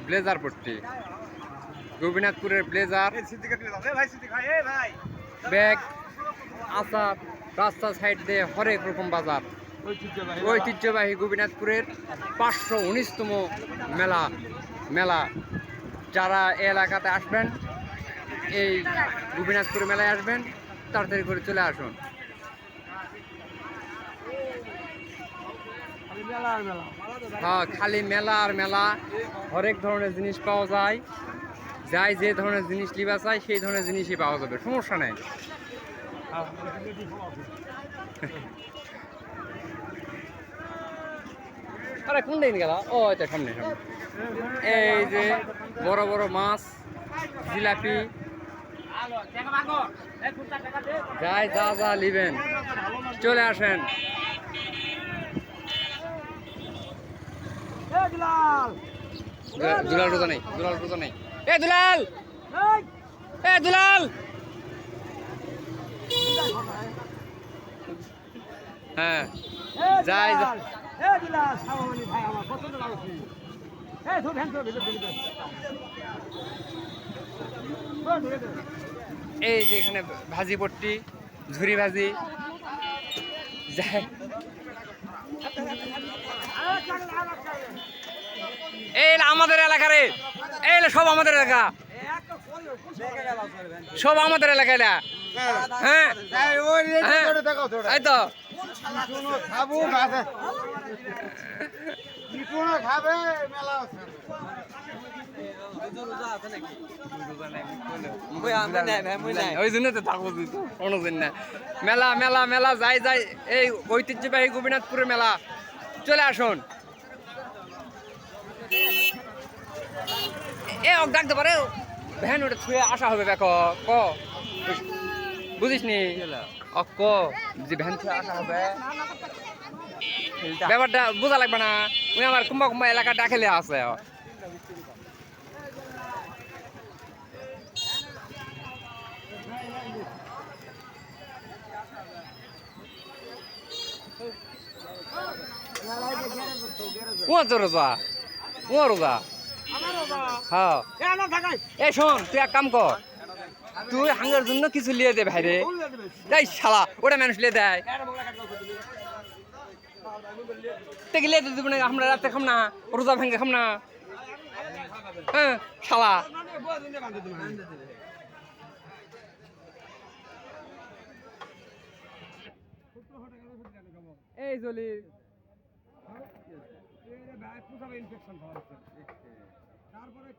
Blazer পট্টি, গোপীনাথপুরের blazer, bag, আচার, রাস্তা side দিয়ে হরেক রকম বাজার। ঐতিহ্যবাহী গোপীনাথপুরের 519তম মেলা মেলা যারা এই এলাকাতে আসবেন, এই গোপীনাথপুর মেলায় আসবেন, তাড়াতাড়ি করে চলে আসুন। হ্যাঁ, খালি মেলা আর মেলা, হরেক ধরনের জিনিস পাওয়া যায়। যাই যে ধরনের জিনিস লিবা চাই সেই ধরনের জিনিসই পাওয়া যাবে, সমস্যা নেই। আরে কোন দিন গেল? ও আচ্ছা, সামনে সামনে। এই যে বড় বড় মাছ, জিলাপি, যাই যা যা নিবেন চলে আসেন। দুলাল রোজা নেই, দুলাল রোজা নেই। এ দুলাল, এ দুলাল, হ্যাঁ যাই। এই যে এখানে ভাজি পট্টি, ঝুরি ভাজি, যাই। এই আমাদের এলাকা রে, এই সব আমাদের এলাকা, সব আমাদের এলাকা এলা। হ্যাঁ এই তো ওই জন্য তো থাকবো মেলা মেলা মেলা যাই যাই। এই ঐতিহ্যবাহী গোপীনাথপুরের মেলা চলে আসুন। এ ডাকতে পারে ভ্যান ওটা ছুঁয়ে আসা হবে, দেখো ক বুঝিস নি ক যে ভ্যান ছুঁয়ে আসা হবে, ব্যাপারটা বোঝা লাগবে না। উনি আমার কুম্বা কুম্বা এলাকা ডাকেলে আছে। রোজা ও রোজা, হ্যাঁ। এই শোন, তুই এক কাম কর, তুই হাঙ্গার জন্য কিছু লিয়ে দে ভাইরে। এই শালা, ওটা মানুষ লিয়ে দেয়, লিয়ে দিব না। আমরা রাতে খাম না, রোজা ভেঙে খাম না। হ্যাঁ শালা, এই জলি তারপরে